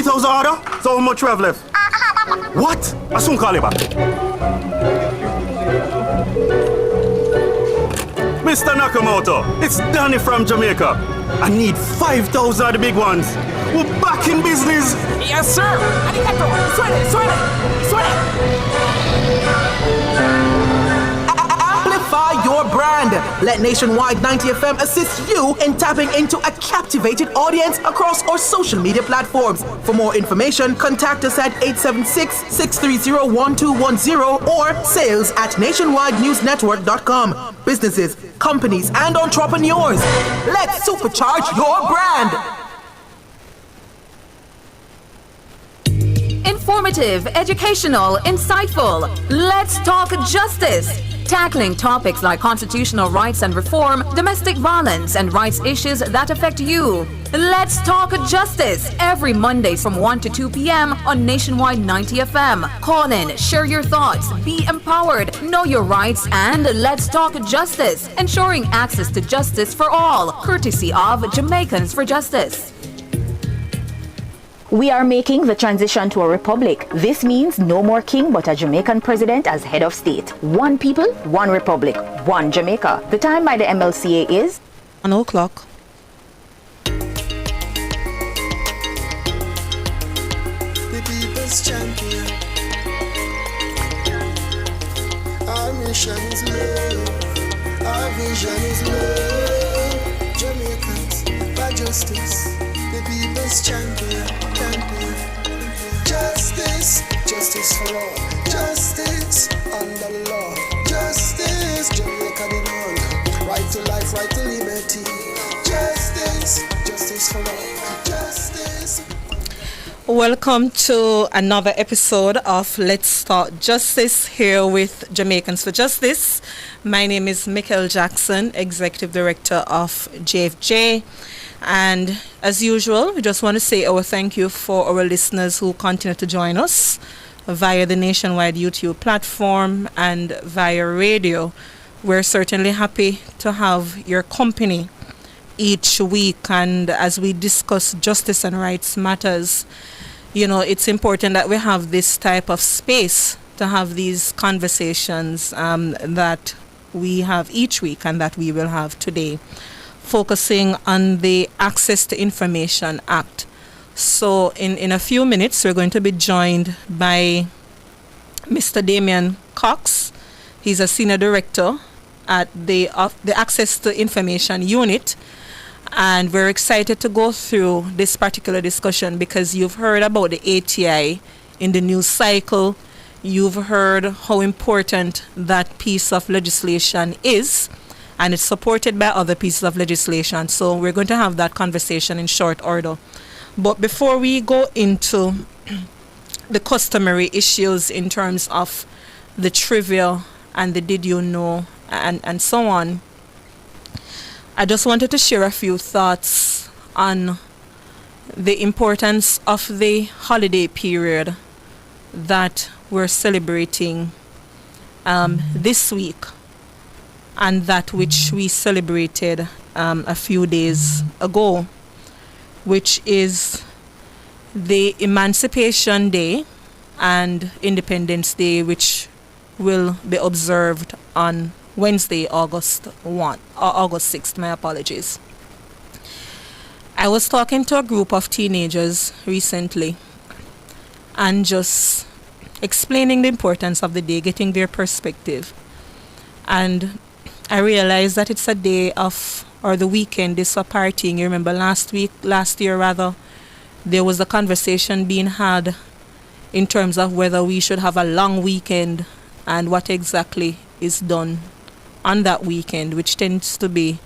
3,000 order? So how much we have left? What? I soon call you back. Mr. Nakamoto, it's Danny from Jamaica. I need 5,000 of the big ones. We're back in business. Yes, sir. Arigato. Suene. Amplify your brand. Let Nationwide 90 FM assist you in tapping into a captivated audience across our social media platforms. For more information, contact us at 876-630-1210 or sales@nationwidenewsnetwork.com. Businesses, companies, and entrepreneurs, let's supercharge your brand. Informative, educational, insightful. Let's talk justice. Tackling topics like constitutional rights and reform, domestic violence, and rights issues that affect you. Let's talk justice every Monday from 1 to 2 p.m. on Nationwide 90 FM. Call in, share your thoughts, be empowered, know your rights, and let's talk justice, ensuring access to justice for all, courtesy of Jamaicans for Justice. We are making the transition to a republic. This means no more king but a Jamaican president as head of state. One people, one republic, one Jamaica. The time by the MLCA is 1 o'clock. The people's champion. Our mission is love. Our vision is love. Jamaicans for justice. The people's champion. Justice for all. Justice under the law. Justice, Jamaica demand. Right to life, right to liberty. Justice for all. Justice. Welcome to another episode of Let's Talk Justice here with Jamaicans for Justice. My name is Michael Jackson, Executive Director of JFJ. And as usual, we just want to say our thank you for our listeners who continue to join us via the Nationwide YouTube platform and via radio. We're certainly happy to have your company each week, and as we discuss justice and rights matters, you know, it's important that we have this type of space to have these conversations that we have each week and that we will have today, focusing on the Access to Information Act. So in a few minutes, we're going to be joined by Mr. Damian Cox. He's a Senior Director at the Access to Information Unit. And we're excited to go through this particular discussion because you've heard about the ATI in the news cycle. You've heard how important that piece of legislation is, and it's supported by other pieces of legislation. So we're going to have that conversation in short order. But before we go into the customary issues in terms of the trivia and the did you know and so on, I just wanted to share a few thoughts on the importance of the holiday period that we're celebrating this week, and that which we celebrated a few days ago, which is the Emancipation Day and Independence Day, which will be observed on Wednesday, August 6th, my apologies. I was talking to a group of teenagers recently and just explaining the importance of the day, getting their perspective. And I realized that it's a day of, or the weekend is for partying. You remember last year, there was a conversation being had in terms of whether we should have a long weekend and what exactly is done on that weekend, which tends to be,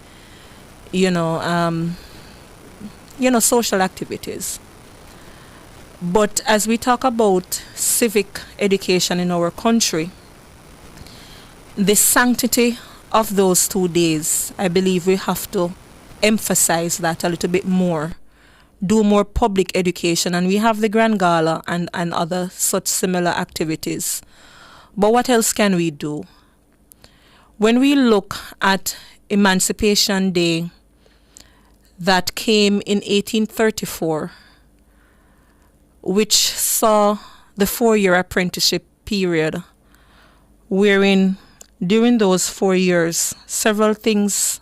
social activities. But as we talk about civic education in our country, the sanctity of those 2 days, I believe we have to emphasize that a little bit more, do more public education, and we have the Grand Gala and other such similar activities. But what else can we do? When we look at Emancipation Day that came in 1834, which saw the 4-year apprenticeship period, wherein during those 4 years, several things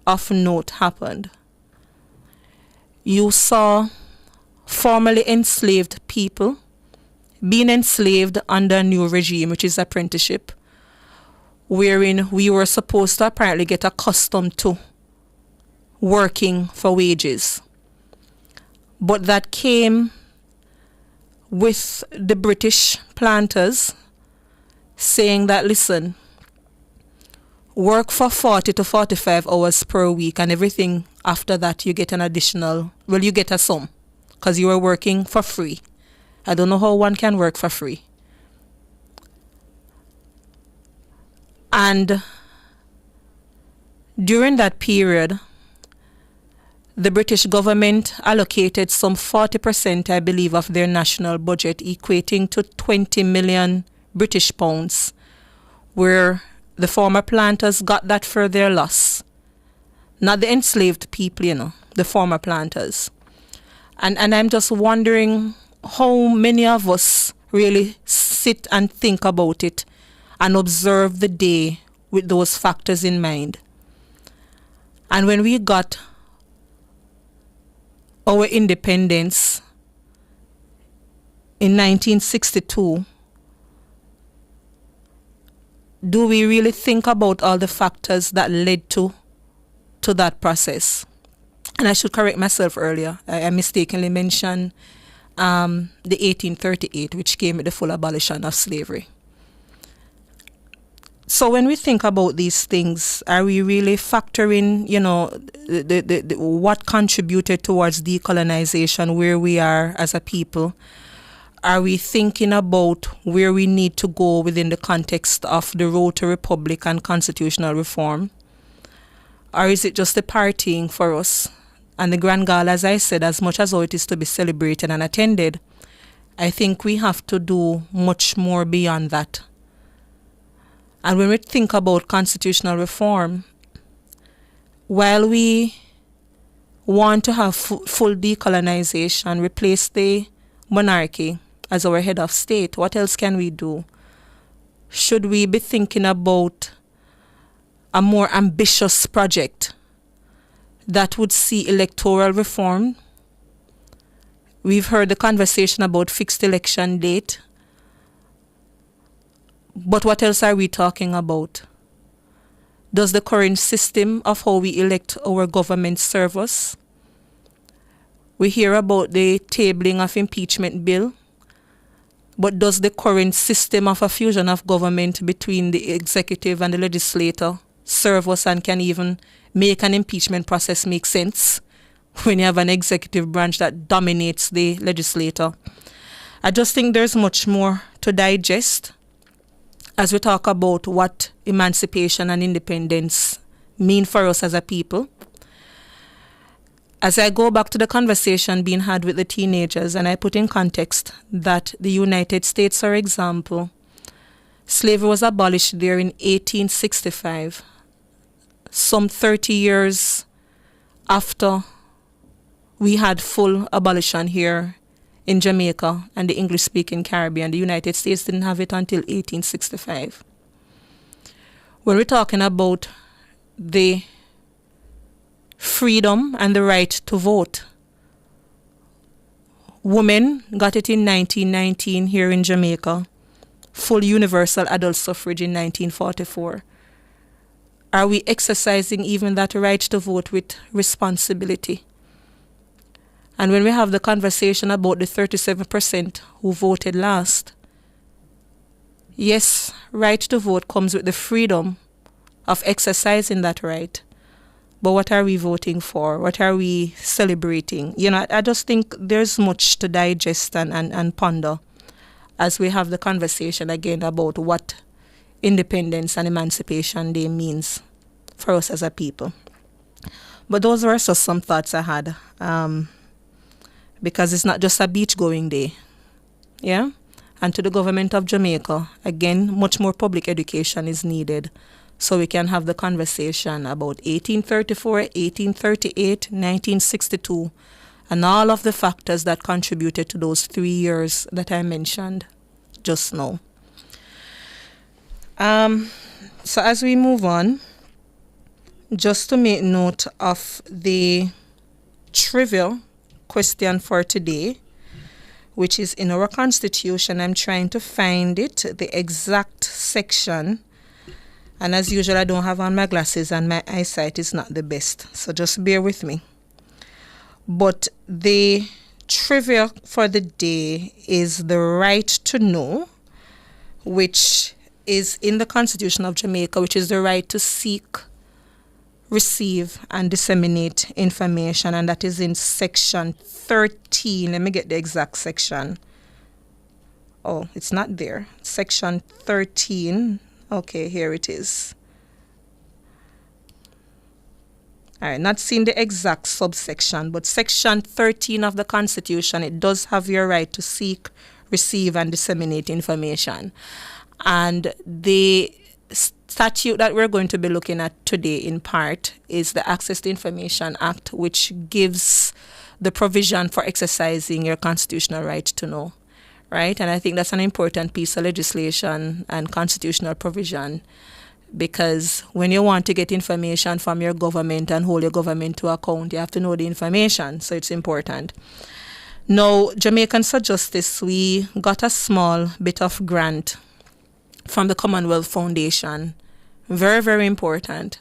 of note happened. You saw formerly enslaved people being enslaved under a new regime, which is apprenticeship, wherein we were supposed to apparently get accustomed to working for wages. But that came with the British planters saying that, listen, work for 40 to 45 hours per week, and everything after that you get an additional, well, you get a sum because you are working for free. I don't know how one can work for free. And during that period, the British government allocated some 40%, I believe, of their national budget, equating to 20 million British pounds, where the former planters got that for their loss. Not the enslaved people, the former planters. And I'm just wondering how many of us really sit and think about it and observe the day with those factors in mind. And when we got our independence in 1962, do we really think about all the factors that led to that process? And I should correct myself earlier. I mistakenly mentioned the 1838, which came with the full abolition of slavery. So when we think about these things, are we really factoring, the what contributed towards decolonization, where we are as a people? Are we thinking about where we need to go within the context of the road to republic and constitutional reform? Or is it just a partying for us? And the Grand Gala, as I said, as much as it is to be celebrated and attended, I think we have to do much more beyond that. And when we think about constitutional reform, while we want to have full decolonization, replace the monarchy as our head of state, what else can we do? Should we be thinking about a more ambitious project that would see electoral reform? We've heard the conversation about fixed election date. But what else are we talking about? Does the current system of how we elect our government serve us? We hear about the tabling of impeachment bill, but does the current system of a fusion of government between the executive and the legislature serve us and can even make an impeachment process make sense when you have an executive branch that dominates the legislature? I just think there's much more to digest as we talk about what emancipation and independence mean for us as a people. As I go back to the conversation being had with the teenagers, and I put in context that the United States, for example, slavery was abolished there in 1865, some 30 years after we had full abolition here in Jamaica and the English-speaking Caribbean. The United States didn't have it until 1865. When we're talking about the freedom and the right to vote, women got it in 1919 here in Jamaica, full universal adult suffrage in 1944. Are we exercising even that right to vote with responsibility? And when we have the conversation about the 37% who voted last, yes, right to vote comes with the freedom of exercising that right. But what are we voting for? What are we celebrating? I just think there's much to digest and ponder as we have the conversation again about what Independence and Emancipation Day means for us as a people. But those were just some thoughts I had. Because it's not just a beach-going day, yeah? And to the government of Jamaica, again, much more public education is needed so we can have the conversation about 1834, 1838, 1962, and all of the factors that contributed to those 3 years that I mentioned just now. So as we move on, just to make note of the trivia question for today, which is in our Constitution. I'm trying to find it, the exact section. And as usual, I don't have on my glasses and my eyesight is not the best. So just bear with me. But the trivia for the day is the right to know, which is in the Constitution of Jamaica, which is the right to seek, receive, and disseminate information. And that is in section 13. Let me get the exact section. Oh, it's not there. Section 13. Okay, here it is. All right, not seeing the exact subsection, but section 13 of the Constitution, it does have your right to seek, receive, and disseminate information. And the statute that we're going to be looking at today in part is the Access to Information Act, which gives the provision for exercising your constitutional right to know, right? And I think that's an important piece of legislation and constitutional provision, because when you want to get information from your government and hold your government to account, you have to know the information, so it's important. Now, Jamaicans for Justice, we got a small bit of grant from the Commonwealth Foundation. Very, very important.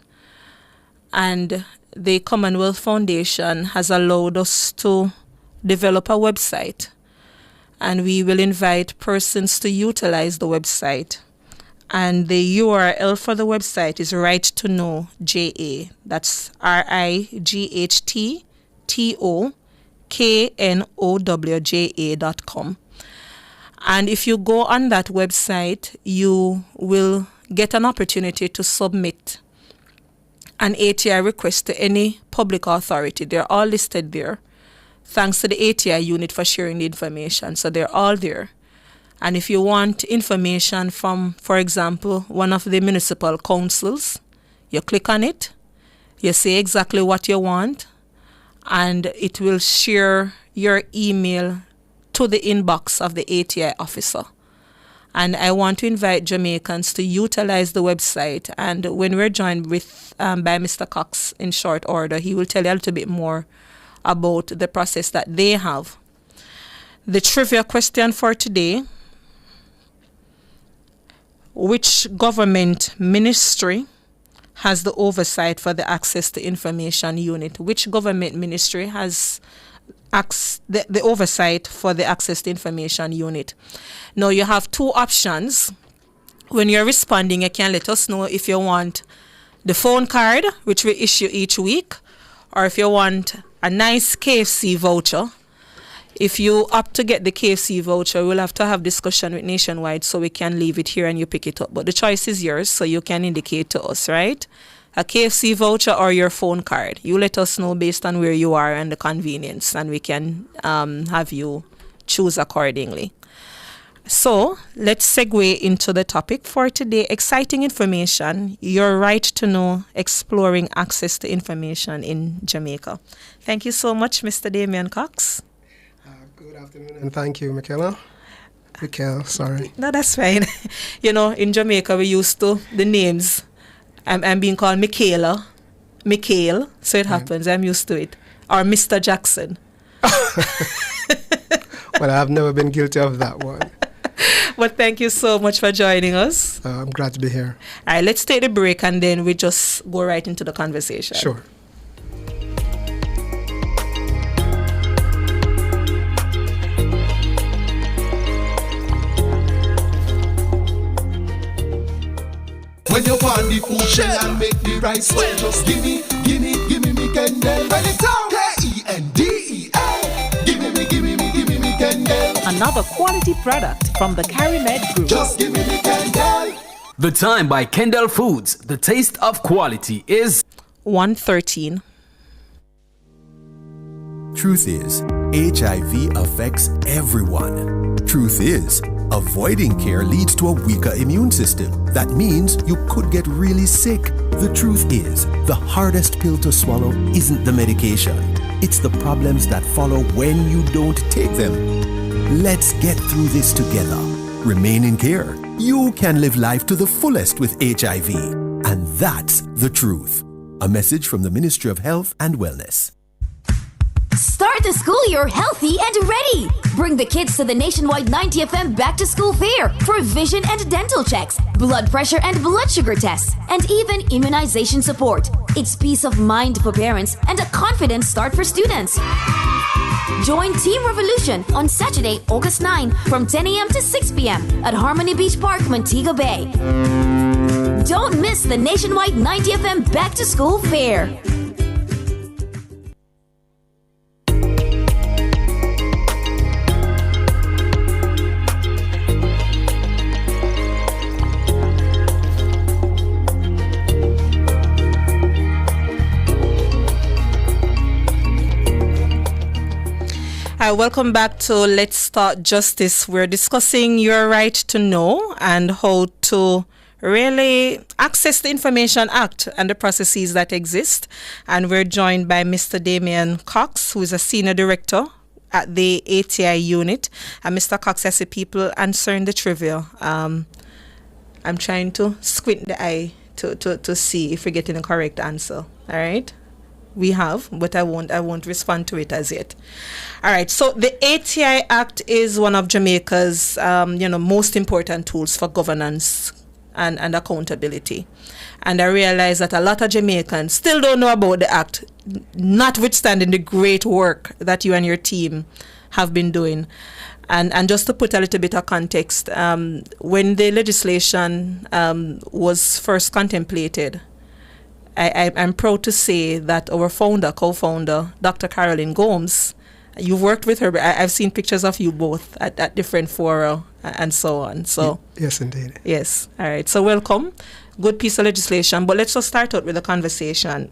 And the Commonwealth Foundation has allowed us to develop a website. And we will invite persons to utilize the website. And the URL for the website is Right to Know JA. That's RIGHTTOKNOWJA.com. And if you go on that website, you will get an opportunity to submit an ATI request to any public authority. They're all listed there. Thanks to the ATI unit for sharing the information. So they're all there. And if you want information from, for example, one of the municipal councils, you click on it, you say exactly what you want, and it will share your email to the inbox of the ATI officer. And I want to invite Jamaicans to utilize the website. And when we're joined with by Mr. Cox in short order, he will tell you a little bit more about the process that they have. The trivia question for today: which government ministry has the oversight for the Access to Information Unit? Which government ministry has the oversight for the Access to Information Unit? Now, you have two options. When you're responding, you can let us know if you want the phone card, which we issue each week, or if you want a nice KFC voucher. If you opt to get the KFC voucher, we'll have to have discussion with Nationwide so we can leave it here and you pick it up. But the choice is yours, so you can indicate to us, right? A KFC voucher or your phone card. You let us know based on where you are and the convenience, and we can have you choose accordingly. So let's segue into the topic for today: exciting information, your right to know, exploring access to information in Jamaica. Thank you so much, Mr. Damian Cox. Good afternoon, and thank you, Michaela. Michael, sorry. No, that's fine. You know, in Jamaica, we used to, the names, I'm being called Michaela, Mikhail, so it happens, I'm used to it. Or Mr. Jackson. Well, I've never been guilty of that one. But thank you so much for joining us. I'm glad to be here. All right, let's take the break and then we just go right into the conversation. Sure. When you want the food shell and make the rice swell, just give me me Kendall. When it's out, Kendel. Give me Kendall. Another quality product from the CariMed Group. Just give me Kendall. The time by Kendall Foods. The taste of quality is 1:13. Truth is, HIV affects everyone. Truth is, avoiding care leads to a weaker immune system. That means you could get really sick. The truth is, the hardest pill to swallow isn't the medication. It's the problems that follow when you don't take them. Let's get through this together. Remain in care. You can live life to the fullest with HIV. And that's the truth. A message from the Ministry of Health and Wellness. Start the school year healthy and ready. Bring the kids to the nationwide 90FM Back to School Fair for vision and dental checks, blood pressure and blood sugar tests, and even immunization support. It's peace of mind for parents and a confident start for students. Join Team Revolution on Saturday, August 9 from 10 a.m. to 6 p.m. at Harmony Beach Park, Montego Bay. Don't miss the nationwide 90FM Back to School Fair. Hi, welcome back to Let's Start Justice. We're discussing your right to know and how to really access the Information Act and the processes that exist. And we're joined by Mr. Damian Cox, who is a Senior Director at the ATI unit. And Mr. Cox, I see people answering the trivia. I'm trying to squint the eye to see if we're getting the correct answer. All right? We have, but I won't respond to it as yet. All right. So the ATI Act is one of Jamaica's, most important tools for governance and accountability. And I realize that a lot of Jamaicans still don't know about the Act, notwithstanding the great work that you and your team have been doing. And just to put a little bit of context, when the legislation was first contemplated, I'm proud to say that our co-founder, Dr. Caroline Gomes, you've worked with her. I've seen pictures of you both at different fora and so on. So yes, indeed. Yes. All right. So welcome. Good piece of legislation. But let's just start out with the conversation.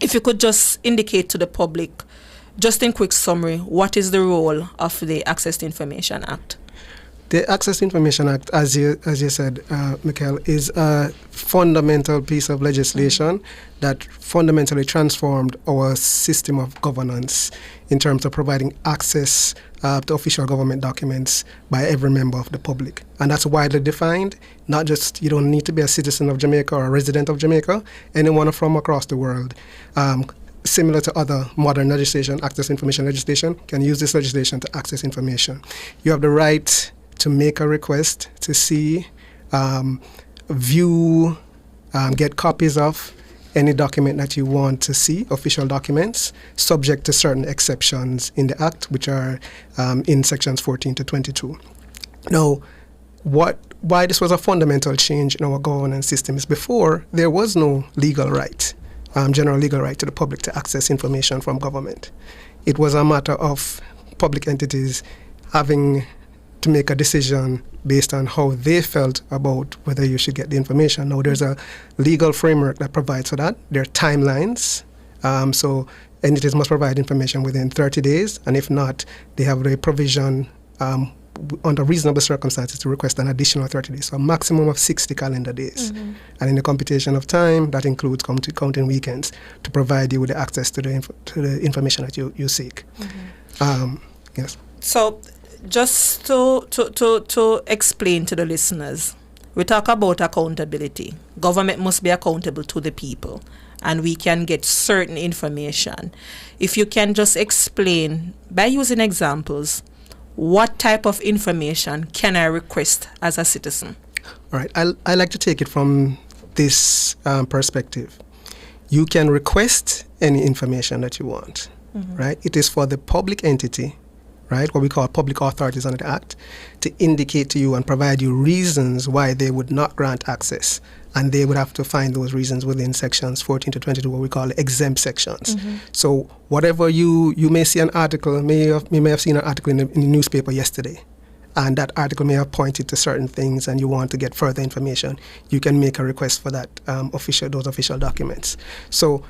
If you could just indicate to the public, just in quick summary, what is the role of the Access to Information Act? The Access to Information Act, as you said, Michael, is a fundamental piece of legislation that fundamentally transformed our system of governance in terms of providing access to official government documents by every member of the public. And that's widely defined, not just you don't need to be a citizen of Jamaica or a resident of Jamaica, anyone from across the world. Similar to other modern legislation, access to information legislation, can use this legislation to access information. You have the right to make a request, to see, view, get copies of any document that you want to see, official documents, subject to certain exceptions in the Act, which are in sections 14 to 22. Now, why this was a fundamental change in our governance system is before there was no legal right, general legal right to the public to access information from government. It was a matter of public entities having to make a decision based on how they felt about whether you should get the information. Now, there's a legal framework that provides for that. There are timelines. So entities must provide information within 30 days, and if not, they have the provision under reasonable circumstances to request an additional 30 days, so a maximum of 60 calendar days. Mm-hmm. And in the computation of time, that includes counting weekends to provide you with the access to the information that you seek. Mm-hmm. Yes. So, just to explain to the listeners, we talk about accountability. Government must be accountable to the people, and we can get certain information. If you can just explain, by using examples, what type of information can I request as a citizen? All right. I like to take it from this perspective. You can request any information that you want, mm-hmm. right? It is for the public entity, right, what we call public authorities under the Act, to indicate to you and provide you reasons why they would not grant access. And they would have to find those reasons within sections 14 to 22, what we call exempt sections. Mm-hmm. So whatever you may see an article, you may have seen an article in the newspaper yesterday, and that article may have pointed to certain things and you want to get further information, you can make a request for that those official documents. So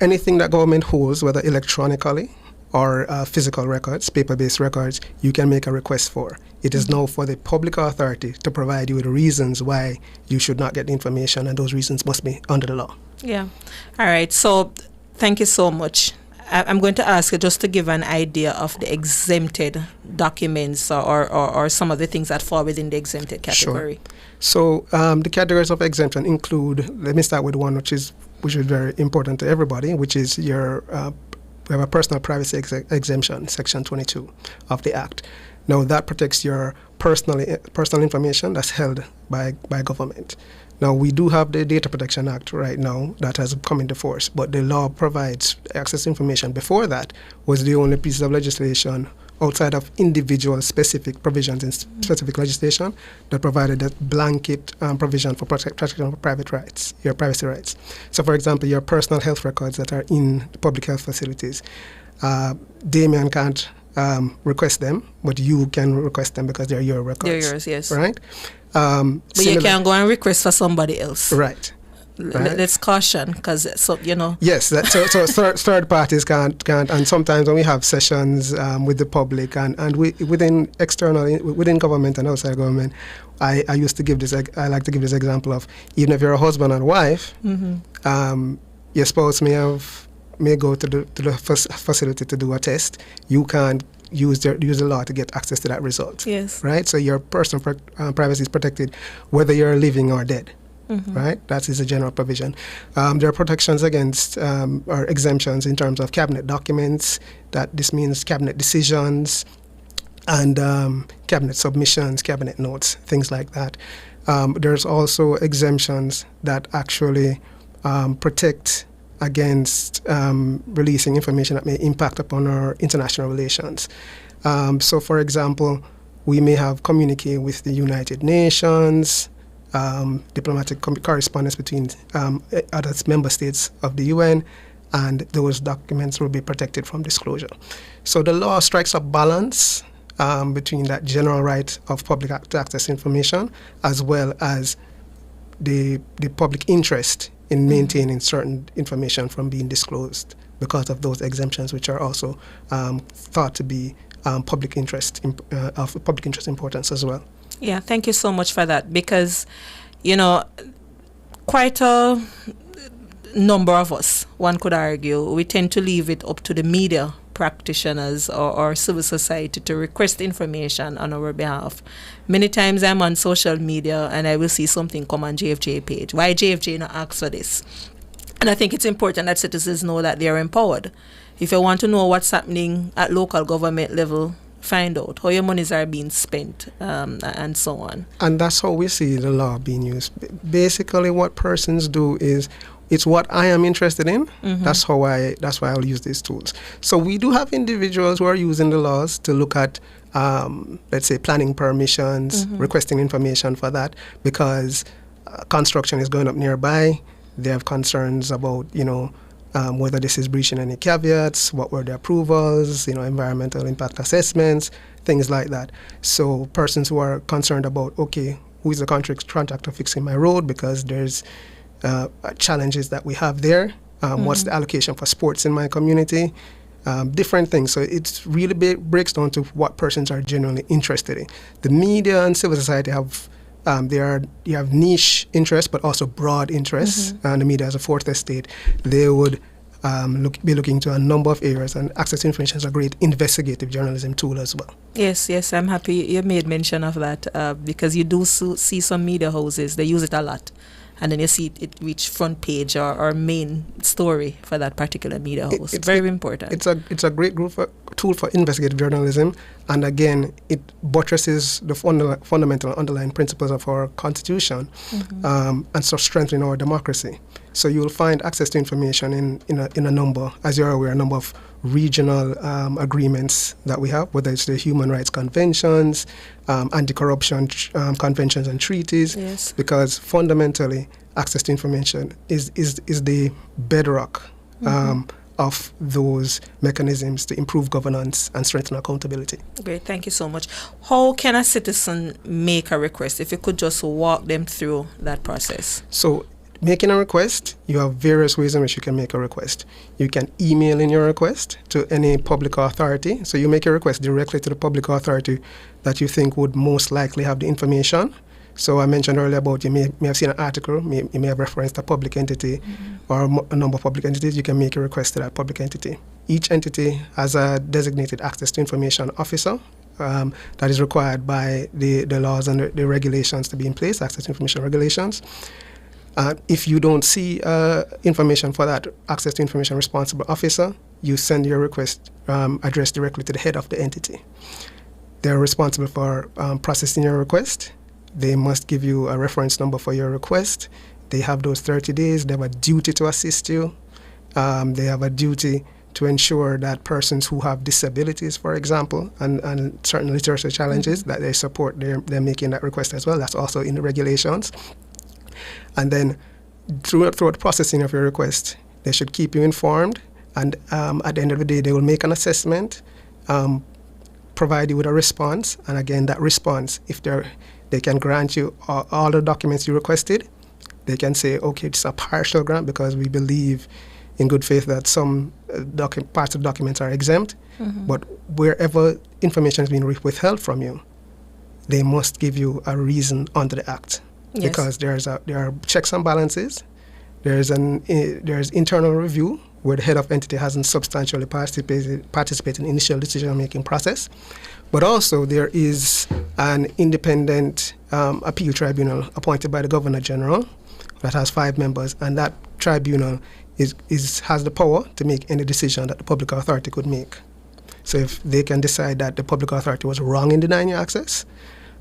anything that government holds, whether electronically or physical records, paper-based records, you can make a request for. It is now for the public authority to provide you with reasons why you should not get the information, and those reasons must be under the law. Yeah. All right. So thank you so much. I'm going to ask you just to give an idea of the exempted documents or some of the things that fall within the exempted category. Sure. So the categories of exemption include, let me start with one which is very important to everybody, which is your we have a personal privacy exemption, Section 22 of the Act. Now that protects your personal information that's held by government. Now we do have the Data Protection Act right now that has come into force, but the law provides access to information. Before that was the only piece of legislation outside of individual specific provisions in specific legislation that provided that blanket provision for protection of private rights, your privacy rights. So for example, your personal health records that are in public health facilities, Damien can't request them, but you can request them because they're your records. They're yours, yes. Right? But you can't go and request for somebody else. Right. Right. Let's caution, because Yes, so third parties can't, and sometimes when we have sessions with the public and within government and outside government, I like to give this example of, even if you're a husband and wife, your spouse may go to the facility to do a test. You can't use the law to get access to that result. Yes. Right. So your personal privacy is protected whether you're living or dead. Right? That is a general provision. There are protections against or exemptions in terms of cabinet documents. This means cabinet decisions and cabinet submissions, cabinet notes, things like that. There's also exemptions that actually protect against releasing information that may impact upon our international relations. So, for example, we may have communique with the United Nations, diplomatic correspondence between other member states of the UN, and those documents will be protected from disclosure. So the law strikes a balance between that general right of public to access information as well as the public interest in maintaining certain information from being disclosed because of those exemptions, which are also thought to be of public interest importance as well. Yeah, thank you so much for that, because, quite a number of us, one could argue, we tend to leave it up to the media practitioners or civil society to request information on our behalf. Many times I'm on social media and I will see something come on JFJ page. Why JFJ not ask for this? And I think it's important that citizens know that they are empowered. If you want to know what's happening at local government level, find out how your monies are being spent, and so on. And that's how we see the law being used. Basically, what persons do is, it's what I am interested in. That's why I'll use these tools. So we do have individuals who are using the laws to look at, let's say, planning permissions, requesting information for that, because construction is going up nearby. They have concerns about, whether this is breaching any caveats, what were the approvals, environmental impact assessments, things like that. So persons who are concerned about, okay, who is the contractor fixing my road because there's challenges that we have there, what's the allocation for sports in my community, different things. So it's really breaks down to what persons are genuinely interested in. The media and civil society have you have niche interests, but also broad interests. And the media as a fourth estate, they would be looking to a number of areas, and access to information is a great investigative journalism tool as well. Yes, I'm happy you made mention of that, because you do see some media houses, they use it a lot. And then you see it reach front page or main story for that particular media house. It's very important. It's a great tool for investigative journalism, and again, it buttresses the fundamental underlying principles of our Constitution, and so strengthening our democracy. So you will find access to information in a number, as you're aware, a number of regional agreements that we have, whether it's the human rights conventions, anti-corruption conventions and treaties, because fundamentally access to information is the bedrock of those mechanisms to improve governance and strengthen accountability. Great, thank you so much. How can a citizen make a request? If you could just walk them through that process. So, making a request, you have various ways in which you can make a request. You can email in your request to any public authority. So you make a request directly to the public authority that you think would most likely have the information. So I mentioned earlier about you may have seen an article, you may have referenced a public entity or a number of public entities. You can make a request to that public entity. Each entity has a designated access to information officer that is required by the laws and the regulations to be in place, access to information regulations. If you don't see information for that access to information responsible officer, you send your request addressed directly to the head of the entity. They're responsible for processing your request. They must give you a reference number for your request. They have those 30 days. They have a duty to assist you. They have a duty to ensure that persons who have disabilities, for example, and certain literacy challenges, that they support, they're making that request as well. That's also in the regulations. And then throughout the processing of your request, they should keep you informed. And at the end of the day, they will make an assessment, provide you with a response. And again, that response, if they can grant you all the documents you requested, they can say, okay, it's a partial grant because we believe in good faith that some parts of the documents are exempt. But wherever information has been withheld from you, they must give you a reason under the Act. Yes. Because there are checks and balances. There's internal review where the head of entity hasn't substantially participated in the initial decision-making process. But also there is an independent appeal tribunal appointed by the Governor General that has 5 members, and that tribunal has the power to make any decision that the public authority could make. So if they can decide that the public authority was wrong in denying you access,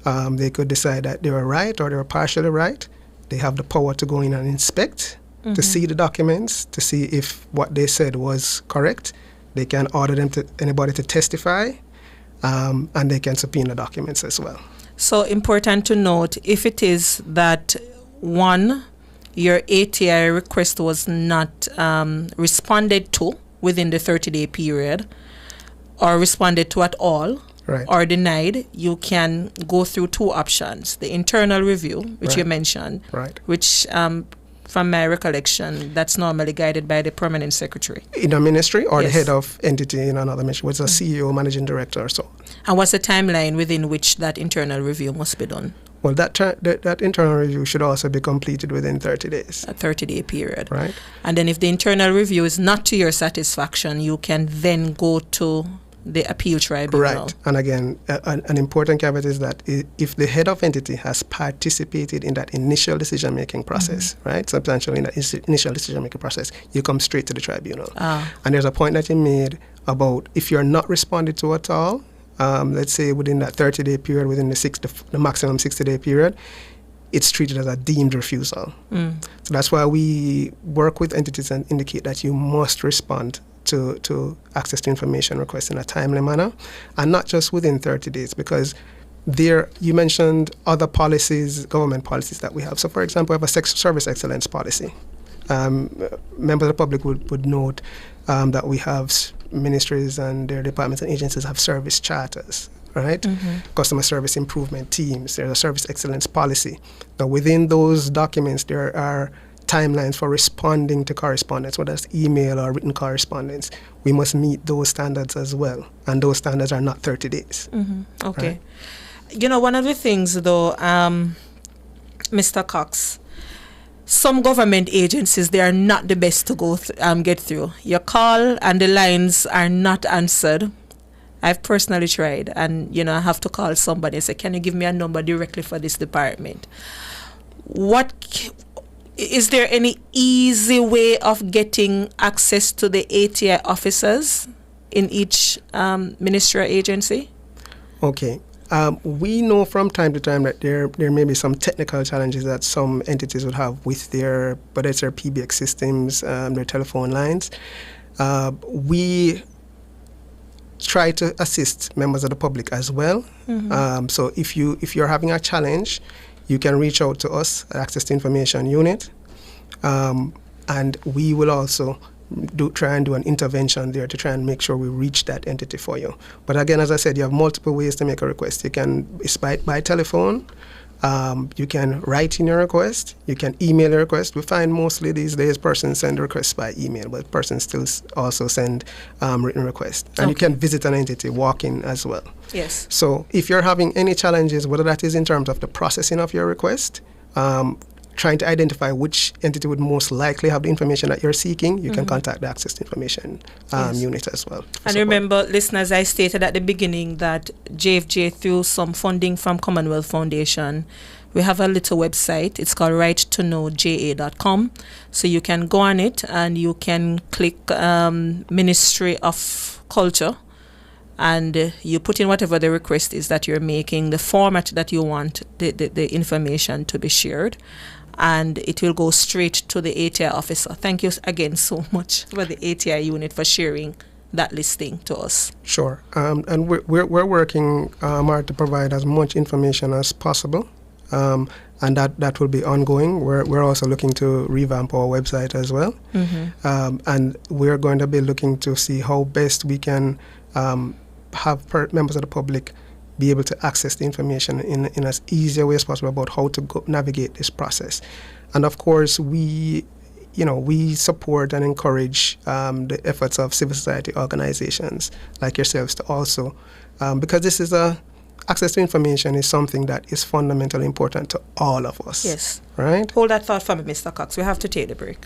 they could decide that they were right or they were partially right. They have the power to go in and inspect, to see the documents, to see if what they said was correct. They can order anybody to testify, and they can subpoena documents as well. So important to note, if it is that, one, your ATI request was not responded to within the 30-day period, or responded to at all, right, or denied, you can go through 2 options. The internal review, which right, you mentioned, right, which from my recollection, that's normally guided by the permanent secretary. In a ministry or yes, the head of entity in another ministry, which is a CEO, managing director or so. And what's the timeline within which that internal review must be done? Well, that internal review should also be completed within 30 days. A 30-day period. Right. And then if the internal review is not to your satisfaction, you can then go to the appeal tribunal. Right. And again, an important caveat is that if the head of entity has participated in that initial decision-making process, right, substantially in that initial decision-making process, you come straight to the tribunal. And there's a point that you made about if you're not responded to at all, let's say within that 30-day period, within the maximum 60-day period, it's treated as a deemed refusal. So that's why we work with entities and indicate that you must respond to access to information requests in a timely manner, and not just within 30 days, because you mentioned other policies, government policies that we have. So, for example, we have a service excellence policy. Members of the public would note that we have ministries and their departments and agencies have service charters, right? Customer service improvement teams. There's a service excellence policy. Now, within those documents, there are timelines for responding to correspondence, whether it's email or written correspondence. We must meet those standards as well, and those standards are not 30 days. Okay. Right? You know, one of the things, though, Mr. Cox, some government agencies, they are not the best to get through. You call and the lines are not answered. I've personally tried, and, I have to call somebody and say, can you give me a number directly for this department? Is there any easy way of getting access to the ATI officers in each ministry or agency? Okay. We know from time to time that there may be some technical challenges that some entities would have with whether it's their PBX systems, their telephone lines. We try to assist members of the public as well. So if you're having a challenge, you can reach out to us at Access to Information Unit, and we will also try and do an intervention there to try and make sure we reach that entity for you. But again, as I said, you have multiple ways to make a request. It's by telephone, You can write in your request. You can email a request. We find mostly these days persons send requests by email, but persons still also send written requests. And you can visit an entity, walk in as well. Yes. So if you're having any challenges, whether that is in terms of the processing of your request, trying to identify which entity would most likely have the information that you're seeking, you can contact the Access to Information unit as well. And remember, listeners, I stated at the beginning that JFJ, through some funding from Commonwealth Foundation, we have a little website. It's called righttoknowja.com. So you can go on it and you can click Ministry of Culture, and you put in whatever the request is that you're making, the format that you want the information to be shared, and it will go straight to the ATI officer. Thank you again so much for the ATI unit for sharing that listing to us. Sure. And we're working hard to provide as much information as possible, and that will be ongoing. We're also looking to revamp our website as well, and we're going to be looking to see how best we can have members of the public be able to access the information in as easy a way as possible about how to navigate this process. And of course, we support and encourage the efforts of civil society organizations like yourselves to also, because this is access to information is something that is fundamentally important to all of us. Yes. Right? Hold that thought for me, Mr. Cox. We have to take the break.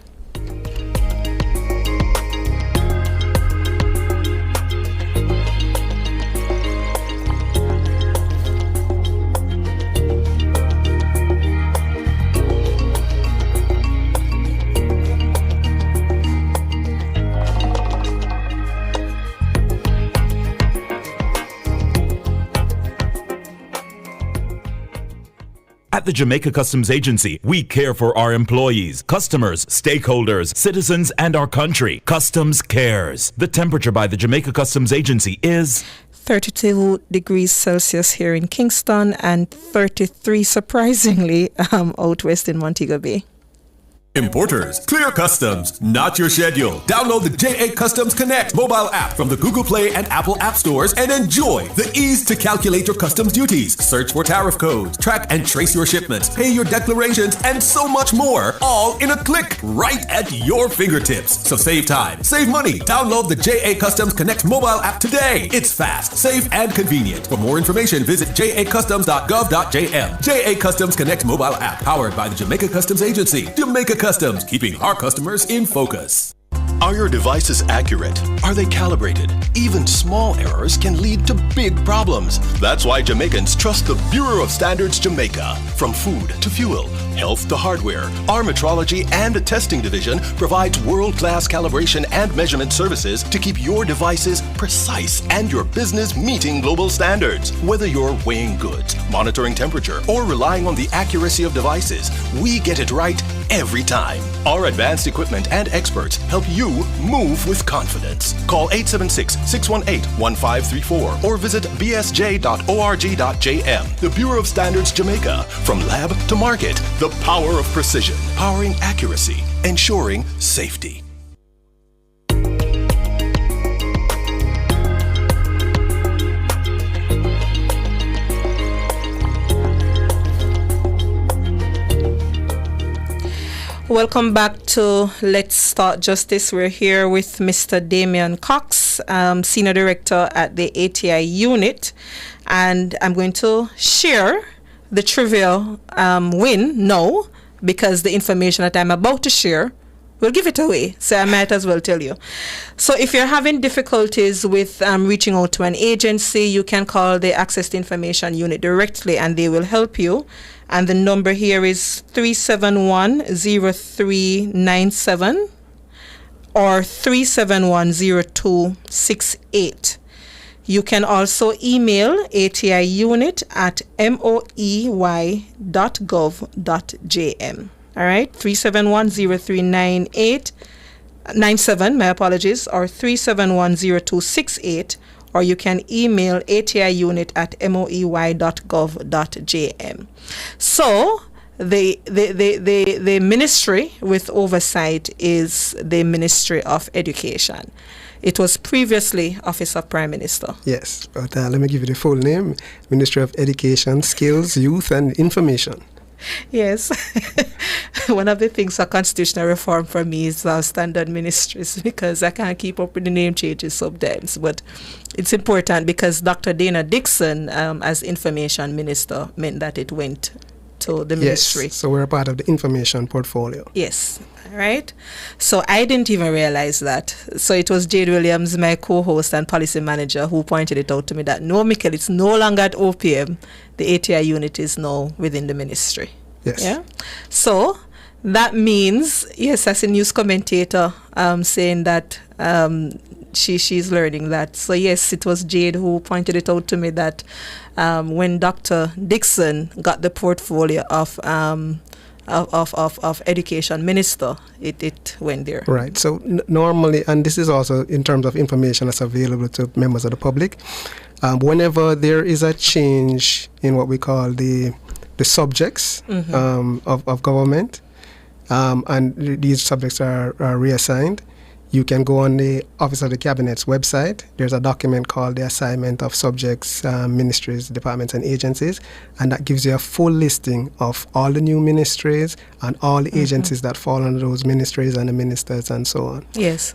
At the Jamaica Customs Agency, we care for our employees, customers, stakeholders, citizens, and our country. Customs cares. The temperature by the Jamaica Customs Agency is 32 degrees Celsius here in Kingston and 33, surprisingly, out west in Montego Bay. Importers, clear customs, not your schedule. Download the JA Customs Connect mobile app from the Google Play and Apple app stores and enjoy the ease to calculate your customs duties, search for tariff codes, track and trace your shipments, pay your declarations, and so much more, all in a click, right at your fingertips. So save time, save money. Download the JA Customs Connect mobile app today. It's fast, safe, and convenient. For more information, visit jacustoms.gov.jm. JA Customs Connect mobile app, powered by the Jamaica Customs Agency. Jamaica Customs, keeping our customers in focus. Are your devices accurate? Are they calibrated? Even small errors can lead to big problems. That's why Jamaicans trust the Bureau of Standards Jamaica. From food to fuel, health to hardware, our metrology and testing division provides world-class calibration and measurement services to keep your devices precise and your business meeting global standards. Whether you're weighing goods, monitoring temperature, or relying on the accuracy of devices, we get it right every time. Our advanced equipment and experts help you move with confidence. Call 876-618-1534 or visit bsj.org.jm. The Bureau of Standards Jamaica. From lab to market, the power of precision, powering accuracy, ensuring safety. Welcome back to Let's Start Justice. We're here with Mr. Damian Cox, Senior Director at the ATI unit, and I'm going to share the trivial win now, because the information that I'm about to share will give it away, so I might as well tell you. So if you're having difficulties with reaching out to an agency, you can call the Access to Information unit directly and they will help you. And the number here is 371-0397 or 371-0268. You can also email ATI unit at moey.gov.jm. All right, 371-0397, my apologies, or 371-0268, or you can email ATI unit at moey.gov.jm. So the ministry with oversight is the Ministry of Education. It was previously Office of Prime Minister. Yes, but let me give you the full name: Ministry of Education, Skills, Youth and Information. Yes. One of the things for constitutional reform for me is our standard ministries, because I can't keep up with the name changes sometimes. But it's important because Dr. Dana Dixon, as information minister, meant that it went to the ministry. Yes, so we're a part of the information portfolio. Yes, all right. So I didn't even realize that. So it was Jade Williams, my co-host and policy manager, who pointed it out to me that no, Mikkel, it's no longer at OPM. The ATI unit is now within the ministry. Yes. Yeah. So that means, yes, as a news commentator, saying that she's learning that. So yes, it was Jade who pointed it out to me that when Dr. Dixon got the portfolio of education minister, it went there. Right. So normally, and this is also in terms of information that's available to members of the public, whenever there is a change in what we call the subjects of government, and these subjects are reassigned, you can go on the Office of the Cabinet's website. There's a document called the Assignment of Subjects, Ministries, Departments and Agencies, and that gives you a full listing of all the new ministries and all the agencies that fall under those ministries and the ministers and so on. Yes.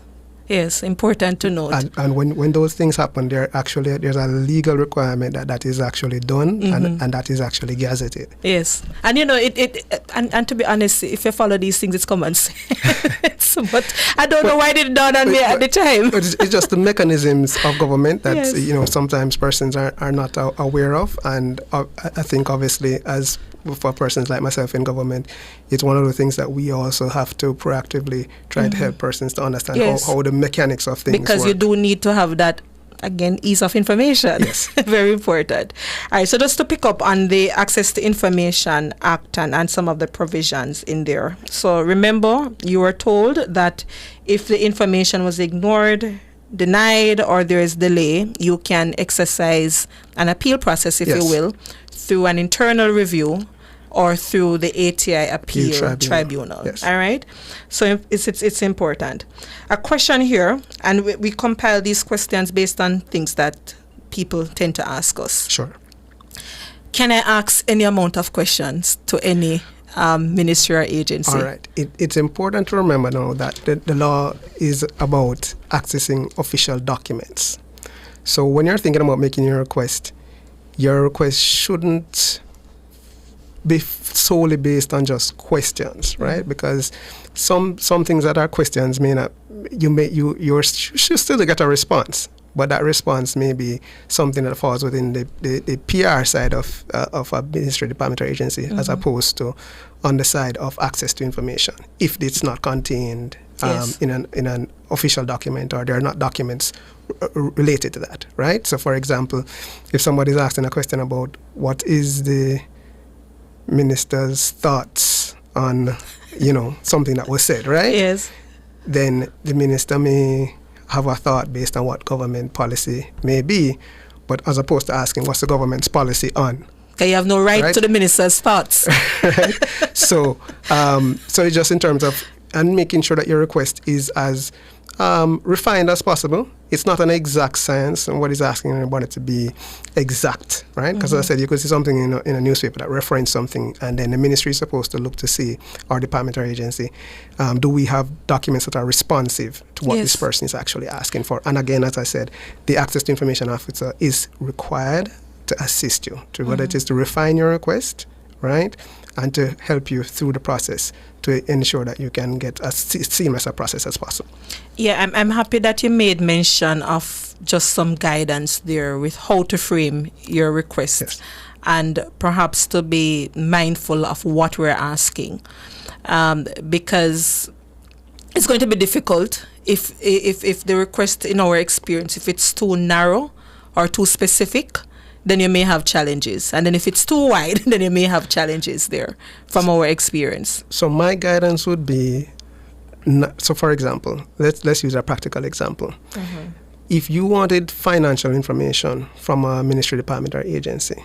Yes, important to note. And when those things happen, there's a legal requirement that is actually done and that is actually gazetted. Yes, and you know and to be honest, if you follow these things, it's common sense. But I don't know why it didn't dawn on me at the time. But it's just the mechanisms of government that sometimes persons are not aware of, and I think obviously as for persons like myself in government, it's one of the things that we also have to proactively try to help persons to understand how the mechanics of things because work. You do need to have that, again, ease of information. Yes. Very important. All right, so just to pick up on the Access to Information Act and some of the provisions in there. So remember, you were told that if the information was ignored, denied, or there is delay, you can exercise an appeal process, if you will, through an internal review or through the ATI appeal tribunal. Yes. All right? So it's important. A question here, and we compile these questions based on things that people tend to ask us. Sure. Can I ask any amount of questions to any ministry or agency? All right. It's important to remember now that the law is about accessing official documents. So when you're thinking about making your request shouldn't be solely based on just questions, right? Because some things that are questions may not, you should still get a response, but that response may be something that falls within the PR side of a ministry, department, or agency, as opposed to on the side of access to information, if it's not contained in an official document, or there are not documents related to that, right? So, for example, if somebody's asking a question about what is the minister's thoughts on, something that was said, right? Yes. Then the minister may have a thought based on what government policy may be, but as opposed to asking what's the government's policy on. Okay, you have no right to the minister's thoughts. Right? So it's just in terms of and making sure that your request is as refined as possible. It's not an exact science, and what he's asking about it to be exact, right? Because as I said, you could see something in a newspaper that referenced something, and then the ministry is supposed to look to see, our department or agency, do we have documents that are responsive to what this person is actually asking for? And again, as I said, the Access to Information Officer is required to assist you, to whether it is to refine your request, right, and to help you through the process to ensure that you can get as seamless a process as possible. Yeah, I'm happy that you made mention of just some guidance there with how to frame your request and perhaps to be mindful of what we're asking, because it's going to be difficult if the request, in our experience, if it's too narrow or too specific, then you may have challenges. And then if it's too wide, then you may have challenges there from our experience. So my guidance would be, so for example, let's use a practical example. If you wanted financial information from a ministry, department, or agency,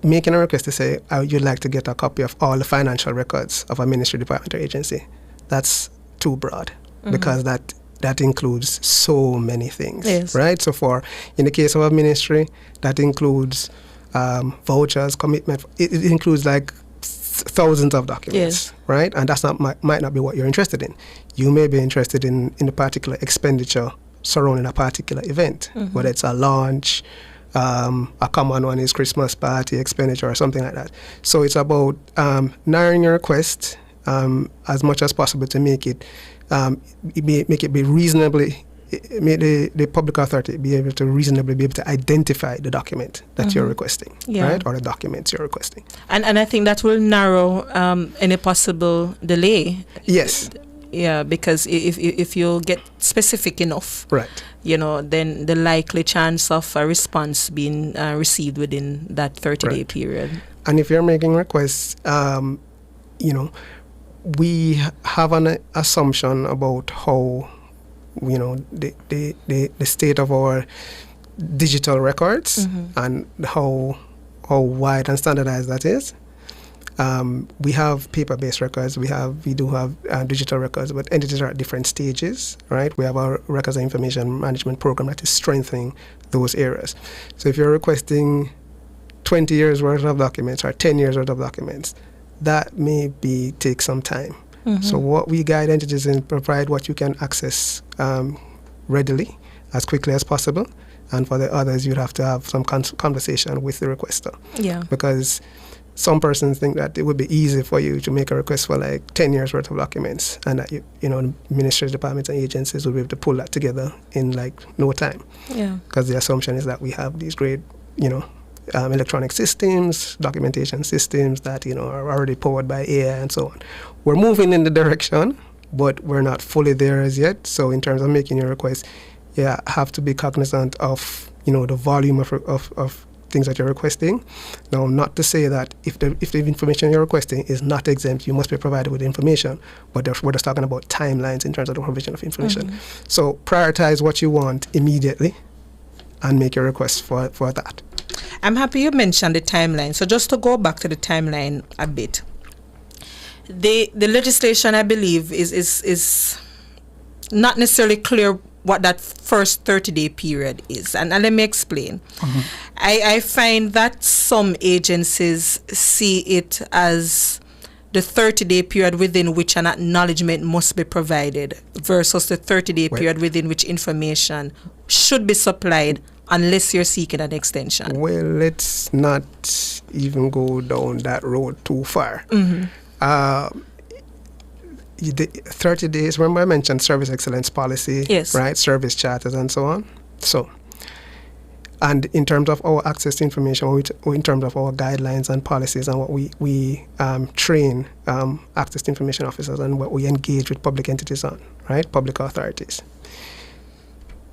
making a request to say, you'd like to get a copy of all the financial records of a ministry, department, or agency, that's too broad, because that that includes so many things, Yes. right? So in the case of a ministry, that includes vouchers, commitment. It includes like thousands of documents, right? And that's might not be what you're interested in. You may be interested in a particular expenditure surrounding a particular event, whether it's a launch, a common one is Christmas party expenditure or something like that. So it's about narrowing your request as much as possible to make it be reasonably. Make the public authority be able to reasonably be able to identify the document that you're requesting, right, or the documents you're requesting. And I think that will narrow any possible delay. Yes. Yeah, because if you get specific enough, right, then the likely chance of a response being received within that 30-day period. And if you're making requests, we have an assumption about how the state of our digital records and how wide and standardized that is. We have paper-based records. We do have digital records, but entities are at different stages, right? We have our records and information management program that is strengthening those areas. So if you're requesting 20 years worth of documents or 10 years worth of documents, that may take some time. So what we guide entities in provide what you can access readily, as quickly as possible. And for the others, you'd have to have some conversation with the requester. Yeah. Because some persons think that it would be easy for you to make a request for like 10 years worth of documents, and that the ministries, departments, and agencies will be able to pull that together in like no time. Yeah. Because the assumption is that we have these great, electronic systems, documentation systems that are already powered by AI and so on. We're moving in the direction, but we're not fully there as yet. So in terms of making your request, have to be cognizant of the volume of things that you're requesting. Now, not to say that if the information you're requesting is not exempt, you must be provided with information, but we're just talking about timelines in terms of the provision of information. So prioritize what you want immediately and make your request for that. I'm happy you mentioned the timeline. So just to go back to the timeline a bit, the legislation, I believe, is not necessarily clear what that first 30-day period is. And let me explain. I find that some agencies see it as the 30-day period within which an acknowledgement must be provided versus the 30-day period within which information should be supplied unless you're seeking an extension. Well, let's not even go down that road too far. The 30 days, remember I mentioned service excellence policy, right? Service charters and so on. So, and in terms of our access to information, in terms of our guidelines and policies and what we train access to information officers and what we engage with public entities on, right? Public authorities.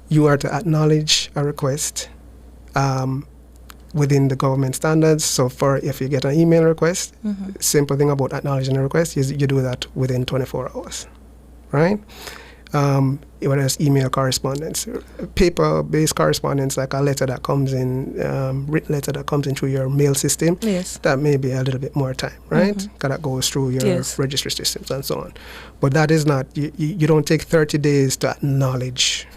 You are to acknowledge a request within the government standards. So if you get an email request, simple thing about acknowledging a request is you do that within 24 hours, right? Whether it's email correspondence, paper-based correspondence, like a letter that comes in, written letter that comes in through your mail system, that may be a little bit more time, right? Because that goes through your registry systems and so on. But that is not, you don't take 30 days to acknowledge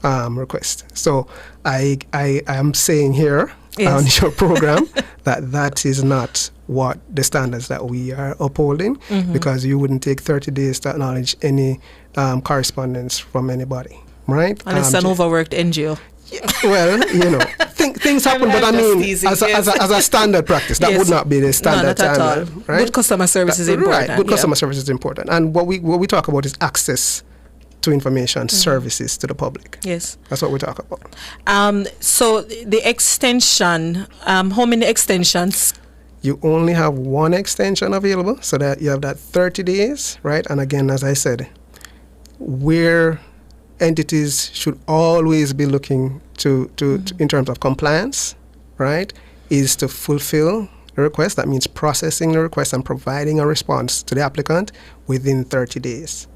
request. So I am saying here on your program that is not what the standards that we are upholding, because you wouldn't take 30 days to acknowledge any correspondence from anybody, right? Unless an overworked NGO. Well, things happen, but I mean, as a standard practice, that would not be the standard. No, not at all. Right? Good customer service is important. Right, good customer service is important. And what we talk about is access to information services to the public. Yes. That's what we talk about. So the extension, how many extensions? You only have one extension available, so that you have that 30 days, right? And again, as I said, where entities should always be looking to in terms of compliance, right, is to fulfill the request. That means processing the request and providing a response to the applicant within 30 days.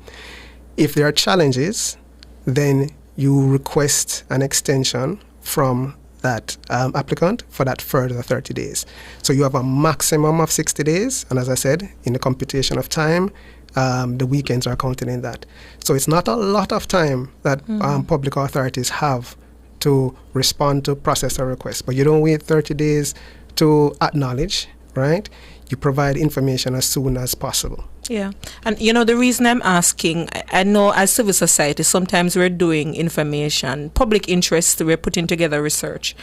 If there are challenges, then you request an extension from that applicant for that further 30 days. So you have a maximum of 60 days, and as I said, in the computation of time, the weekends are counted in that. So it's not a lot of time that public authorities have to respond to process a request, but you don't wait 30 days to acknowledge, right? You provide information as soon as possible. Yeah. And, the reason I'm asking, I know as civil society, sometimes we're doing information, public interest, we're putting together research.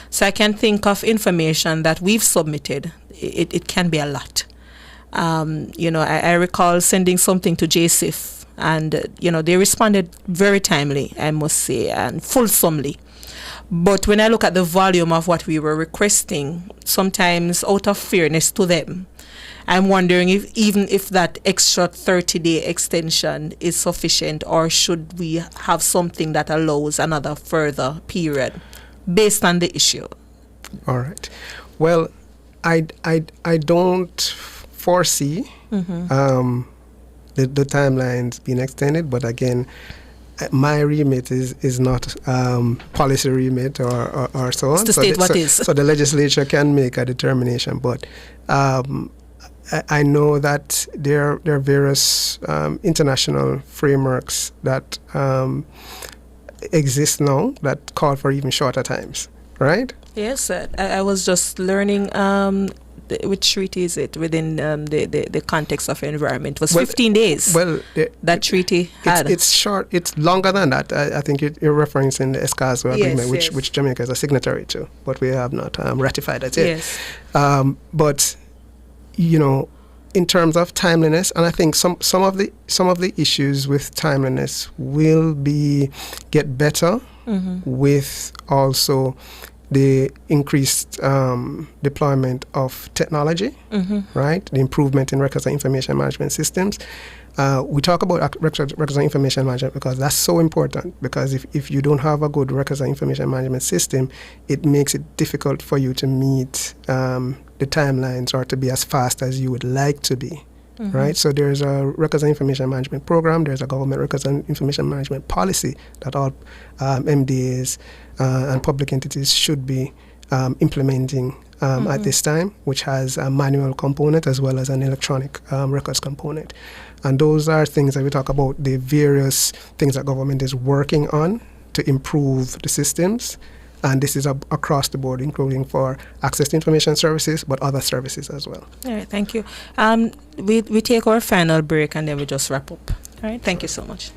So I can think of information that we've submitted. It can be a lot. I recall sending something to JSIF, and, they responded very timely, I must say, and fulsomely. But when I look at the volume of what we were requesting, sometimes out of fairness to them, I'm wondering if that extra 30-day extension is sufficient, or should we have something that allows another further period based on the issue? All right. Well, I don't foresee the timelines being extended, but again, my remit is not policy remit or so on. It's to state what is. So the legislature can make a determination, but I know that there are various international frameworks that exist now that call for even shorter times, right? Yes, I was just learning which treaty is it within the context of environment. It was 15 days. Well, that treaty had. It's short. It's longer than that. I think you're referencing the ESCASO agreement, which Jamaica is a signatory to, but we have not ratified it yet. Yes. But in terms of timeliness, and I think some of the issues with timeliness will get better with also the increased deployment of technology, right? The improvement in records and information management systems. We talk about records and information management because that's so important, because if you don't have a good records and information management system, it makes it difficult for you to meet the timelines or to be as fast as you would like to be. Right, so there's a records and information management program. There's a government records and information management policy that all MDAs and public entities should be implementing at this time, which has a manual component as well as an electronic records component. And those are things that we talk about, the various things that government is working on to improve the systems. And this is across the board, including for access to information services, but other services as well. All right, thank you. We take our final break and then we just wrap up. All right, thank you so much.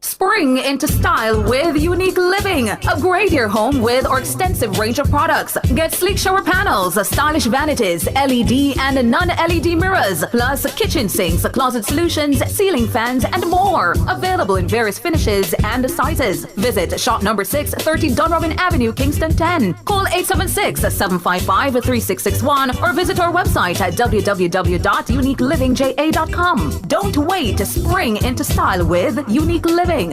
Spring into style with Unique Living. Upgrade your home with our extensive range of products. Get sleek shower panels, stylish vanities, LED and non-LED mirrors, plus kitchen sinks, closet solutions, ceiling fans, and more. Available in various finishes and sizes. Visit shop number 6, 30 Dunrobin Avenue, Kingston 10. Call 876-755-3661 or visit our website at www.uniquelivingja.com. Don't wait to spring into style with Unique Living.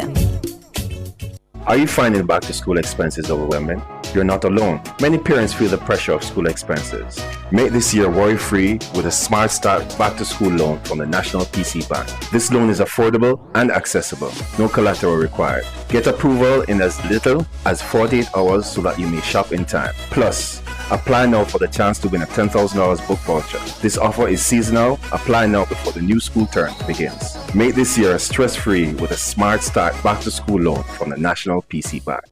Are you finding back to school expenses overwhelming? You're not alone. Many parents feel the pressure of school expenses. Make this year worry-free with a Smart Start Back to School loan from the National PC Bank. This loan is affordable and accessible. No collateral required. Get approval in as little as 48 hours so that you may shop in time. Plus, apply now for the chance to win a $10,000 book voucher. This offer is seasonal. Apply now before the new school term begins. Make this year stress-free with a Smart Start Back to School loan from the National PC Bank.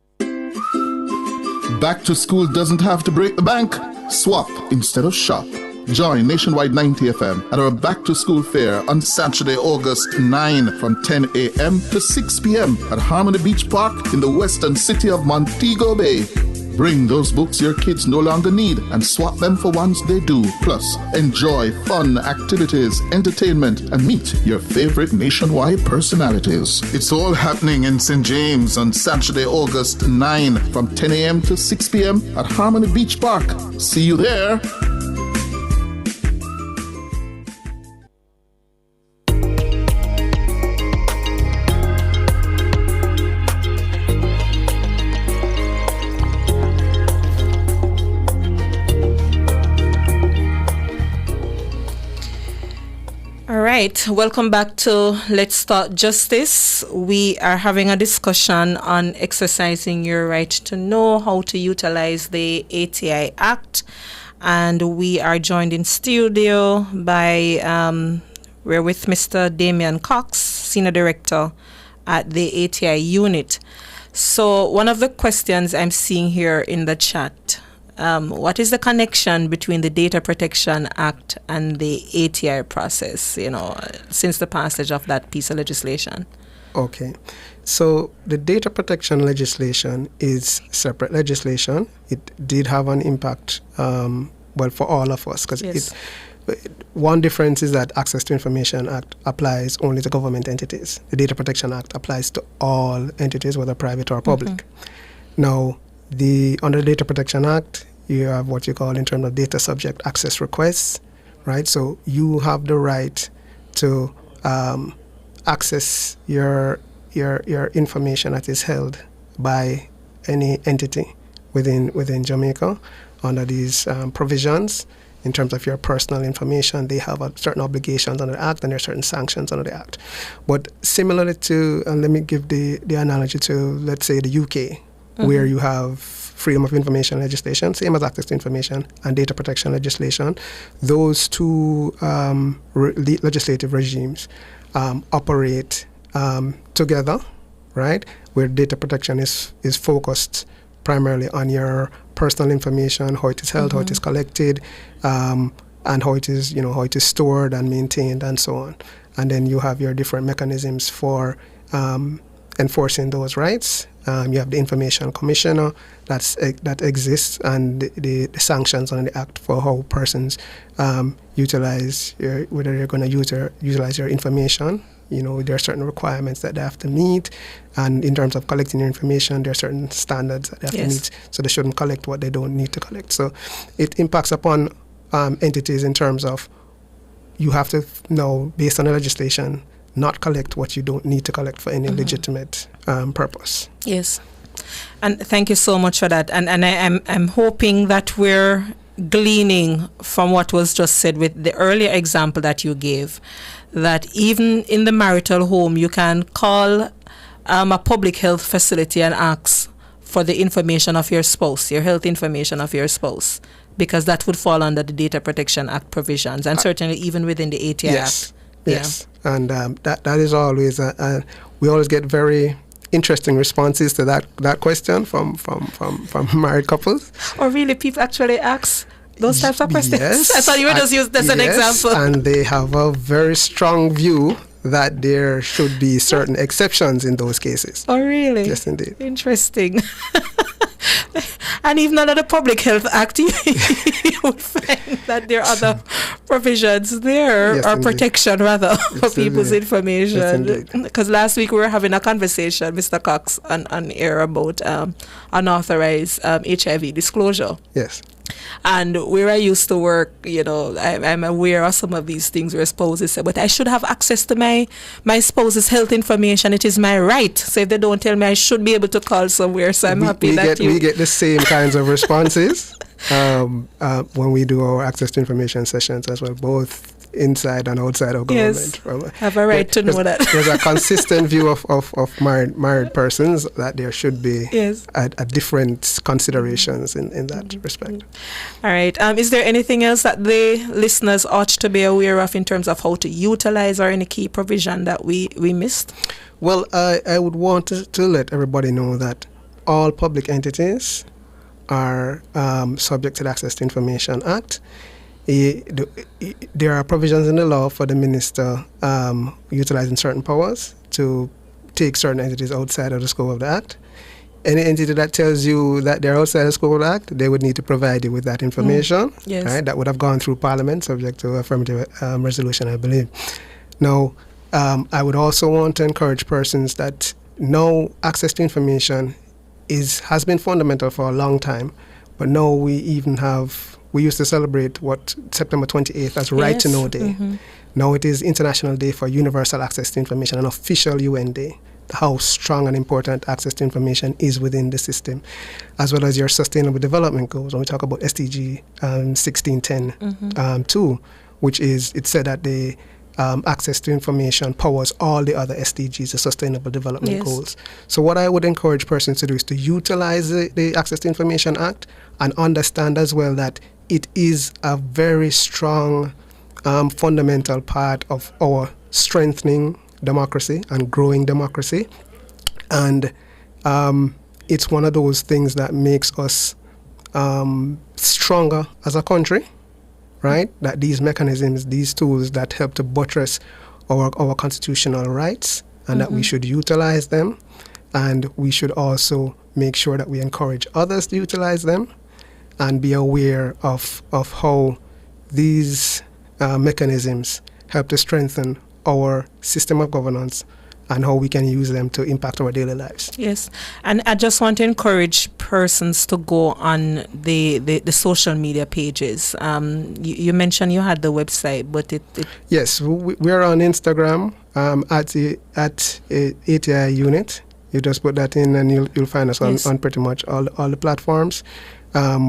Back to school doesn't have to break the bank. Swap instead of shop. Join Nationwide 90 FM at our Back to School fair on Saturday, August 9 from 10 a.m. to 6 p.m. at Harmony Beach Park in the western city of Montego Bay. Bring those books your kids no longer need and swap them for ones they do. Plus, enjoy fun activities, entertainment, and meet your favorite Nationwide personalities. It's all happening in St. James on Saturday, August 9 from 10 a.m. to 6 p.m. at Harmony Beach Park. See you there. right, welcome back to Let's Start Justice. We are having a discussion on exercising your right to know how to utilize the ATI Act. And we are joined in studio by, we're with Mr. Damian Cox, Senior Director at the ATI unit. So one of the questions I'm seeing here in the chat, what is the connection between the Data Protection Act and the ATI process, since the passage of that piece of legislation? Okay. So the data protection legislation is separate legislation. It did have an impact, for all of us, because one difference is that Access to Information Act applies only to government entities. The Data Protection Act applies to all entities, whether private or public. Now, under the Data Protection Act, you have what you call in terms of data subject access requests, right? So you have the right to access your information that is held by any entity within Jamaica under these provisions. In terms of your personal information, they have certain obligations under the Act, and there are certain sanctions under the Act. But similarly to, and let me give the analogy to, let's say, the UK, where you have freedom of information legislation, same as access to information, and data protection legislation. Those two legislative regimes operate together, right? Where data protection is focused primarily on your personal information, how it is held, how it is collected, and how it is, how it is stored and maintained, and so on. And then you have your different mechanisms for enforcing those rights. You have the Information Commissioner that exists, and the sanctions on the Act for how persons utilize whether you're going to utilize your information. There are certain requirements that they have to meet, and in terms of collecting your information, there are certain standards that they have to meet, so they shouldn't collect what they don't need to collect. So it impacts upon entities in terms of you have to now, based on the legislation, not collect what you don't need to collect for any legitimate purpose. Yes, and thank you so much for that. And I'm hoping that we're gleaning from what was just said with the earlier example that you gave, that even in the marital home, you can call a public health facility and ask for the information of your spouse, your health information of your spouse, because that would fall under the Data Protection Act provisions, and certainly even within the ATI Act. Yes, and that is always, we always get very interesting responses to that question from married couples. Or really, people actually ask those types of questions? Yes. I thought you were just used as an example. And they have a very strong view that there should be certain exceptions in those cases. Oh, really? Yes, indeed. Interesting. And even under the Public Health Act, you would find that there are other provisions there, or indeed. Protection rather, for people's information. Because last week we were having a conversation, Mr. Cox, on air about unauthorized HIV disclosure. Yes. And where I used to work, I'm aware of some of these things where spouses say, but I should have access to my spouse's health information. It is my right. So if they don't tell me, I should be able to call somewhere. So I'm happy that we get the same kinds of responses when we do our access to information sessions as well, both inside and outside of government. Yes, have a right to know that. There's a consistent view of married persons that there should be a different considerations in that respect. All right. Is there anything else that the listeners ought to be aware of in terms of how to utilize, or any key provision that we missed? Well, I would want to let everybody know that all public entities are subject to the Access to Information Act. There are provisions in the law for the minister utilizing certain powers to take certain entities outside of the scope of the Act. Any entity that tells you that they're outside the scope of the Act, they would need to provide you with that information. Yes. Right? That would have gone through Parliament, subject to affirmative resolution, I believe. Now, I would also want to encourage persons that no access to information has been fundamental for a long time, but now we used to celebrate September 28th as Right to Know Day. Now it is International Day for Universal Access to Information, an official UN day. How strong and important access to information is within the system, as well as your Sustainable Development Goals. When we talk about SDG 1610 too, which is, it said that the access to information powers all the other SDGs, the Sustainable Development Yes. Goals. So what I would encourage persons to do is to utilize the Access to Information Act and understand as well that it is a very strong fundamental part of our strengthening democracy and growing democracy. And it's one of those things that makes us stronger as a country, right? That these mechanisms, these tools that help to buttress our constitutional rights, and that we should utilize them. And we should also make sure that we encourage others to utilize them and be aware of how these mechanisms help to strengthen our system of governance and how we can use them to impact our daily lives. Yes, and I just want to encourage persons to go on the social media pages. You mentioned you had the website, but it Yes, we are on Instagram at ATI Unit. You just put that in and you'll find us on pretty much all the platforms.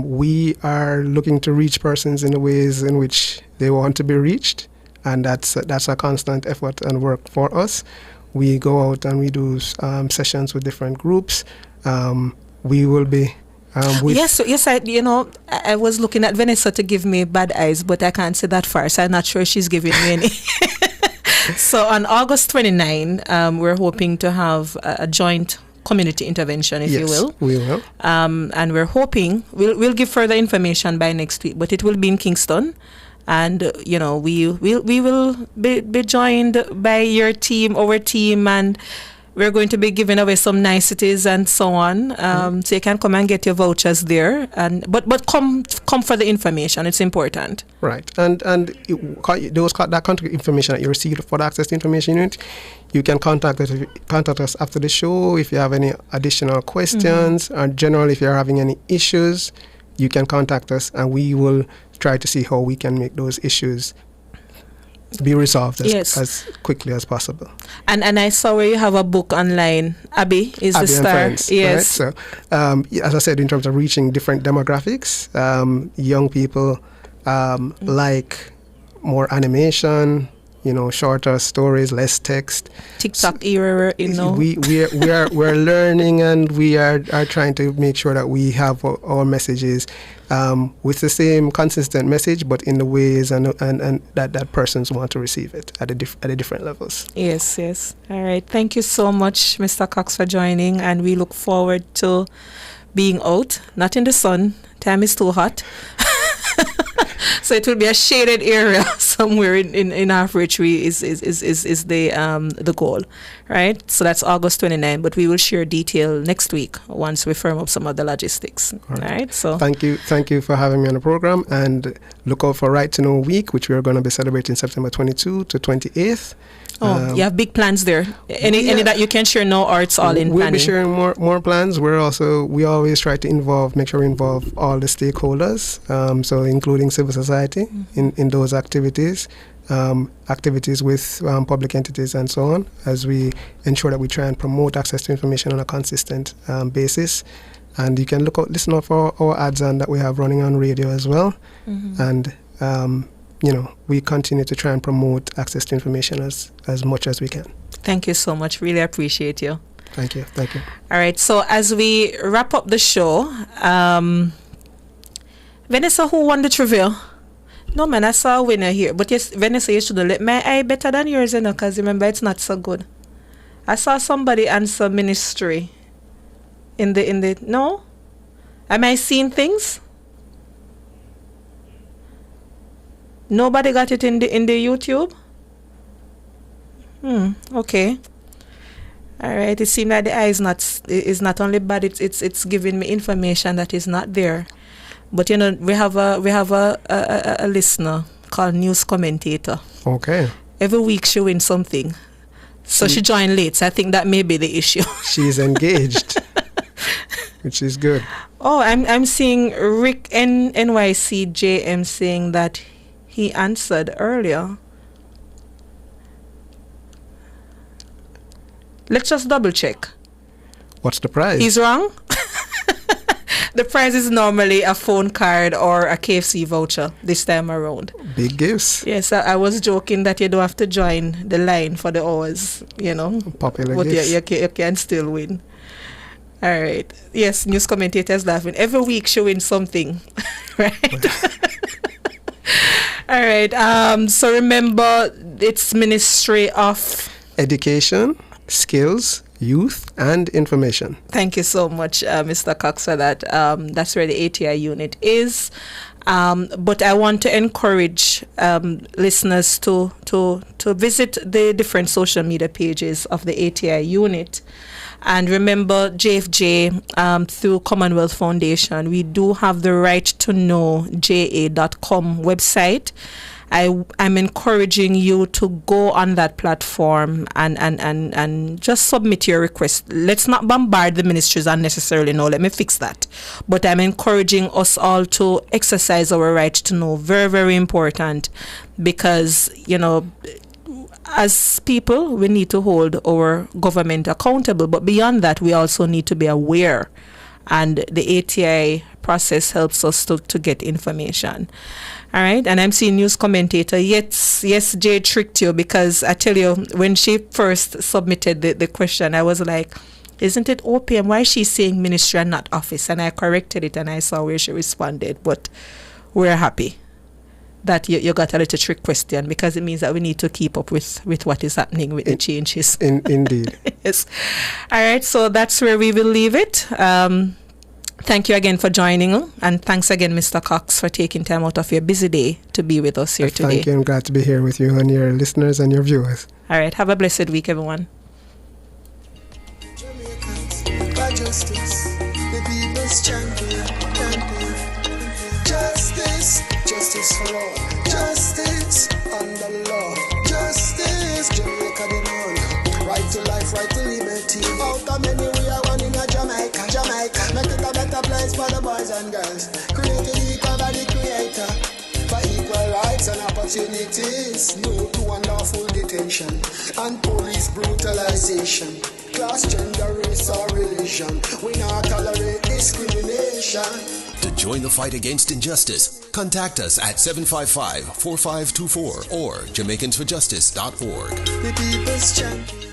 We are looking to reach persons in the ways in which they want to be reached, and that's a constant effort and work for us. We go out and we do sessions with different groups. We will be yes, I was looking at Vanessa to give me bad eyes, but I can't say that far, so I'm not sure she's giving me any. So on August 29, we're hoping to have a joint community intervention, if you will. We will. And we're hoping, we'll give further information by next week, but it will be in Kingston. And, we will be joined by your team, our team, and we're going to be giving away some niceties and so on. So you can come and get your vouchers there. But come for the information. It's important. Right. And that contact information that you received for the Access to Information Unit, you can contact us after the show if you have any additional questions, or generally if you're having any issues, you can contact us and we will try to see how we can make those issues be resolved as quickly as possible. And I saw where you have a book online. Abby is Abby the and star. Friends, Yes. Right? So, as I said, in terms of reaching different demographics, young people like more animation, shorter stories, less text. TikTok era, We're learning, and we are trying to make sure that we have our messages with the same consistent message, but in the ways and that persons want to receive it at the different levels. Yes. All right. Thank you so much, Mr. Cox, for joining, and we look forward to being out, not in the sun. Time is too hot. So it will be a shaded area somewhere in Half-Rich is the goal, right? So that's August 29, but we will share detail next week once we firm up some of the logistics. All right. So thank you for having me on the program, and look out for Right to Know Week, which we are going to be celebrating September 22 to 28th. You have big plans there. Any that you can share now, or it's all in planning? We'll be sharing more plans. We always try to make sure we involve all the stakeholders, so including civil society in those activities, activities with public entities and so on, as we ensure that we try and promote access to information on a consistent basis. And you can listen out for our ads that we have running on radio as well. And we continue to try and promote access to information as much as we can. Thank you so much. Really appreciate you. Thank you. All right. So as we wrap up the show, Vanessa, who won the trivia? No, man, I saw a winner here. But yes, Vanessa, you should have let my eye better than yours, because remember, it's not so good. I saw somebody answer ministry in the no? Am I seeing things? Nobody got it in the YouTube? Okay. All right. It seems like the eye is not only bad, it's giving me information that is not there. But we have a listener called News Commentator. Okay. Every week she wins something. So she joined late. So I think that may be the issue. She's engaged, which is good. Oh, I'm seeing Rick NYCJM saying that he answered earlier. Let's just double check. What's the prize? He's wrong. The prize is normally a phone card or a KFC voucher this time around. Big gifts. Yes, I was joking that you don't have to join the line for the hours, Popular but gifts. you can still win. All right. Yes, news commentators laughing. Every week she wins something, right? All right. So remember, it's Ministry of Education, Skills, Youth, and Information. Thank you so much, Mr. Cox, for that. That's where the ATI unit is. But I want to encourage listeners to visit the different social media pages of the ATI unit. And remember, JFJ, through Commonwealth Foundation, we do have the Right to Know JA.com website. I'm encouraging you to go on that platform and just submit your request. Let's not bombard the ministries unnecessarily. No, let me fix that. But I'm encouraging us all to exercise our right to know. Very, very important, because, as people, we need to hold our government accountable. But beyond that, we also need to be aware. And the ATI process helps us to get information. All right. And I'm seeing news commentator. Yes, Jay tricked you, because I tell you, when she first submitted the question, I was like, isn't it OPM? Why is she saying ministry and not office? And I corrected it and I saw where she responded. But we're happy that you got a little trick question, because it means that we need to keep up with what is happening with the changes. Indeed. Yes. All right. So that's where we will leave it. Thank you again for joining, and thanks again, Mr. Cox, for taking time out of your busy day to be with us here today. Thank you. I'm glad to be here with you and your listeners and your viewers. All right. Have a blessed week, everyone. By justice, the people's champion. Justice, justice for all. Justice under the law. Justice, Jamaica the known. Right to life, right to liberty. Out of many we are one in a Jamaica. Make it a better place for the boys and girls. Created equal by the creator. For equal rights and opportunities. No to unlawful detention and police brutalization. Class, gender, race or religion. We not tolerate discrimination. To join the fight against injustice, contact us at 755-4524 or JamaicансForJustice.org. The people's champion.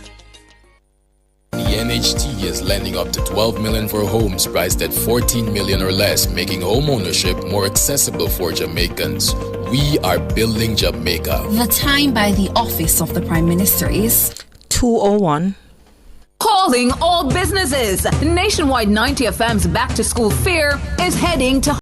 The NHT is lending up to $12 million for homes priced at $14 million or less, making home ownership more accessible for Jamaicans. We are building Jamaica. The time by the Office of the Prime Minister is 2:01. Calling all businesses. Nationwide 90 FM's Back to School Fair is heading to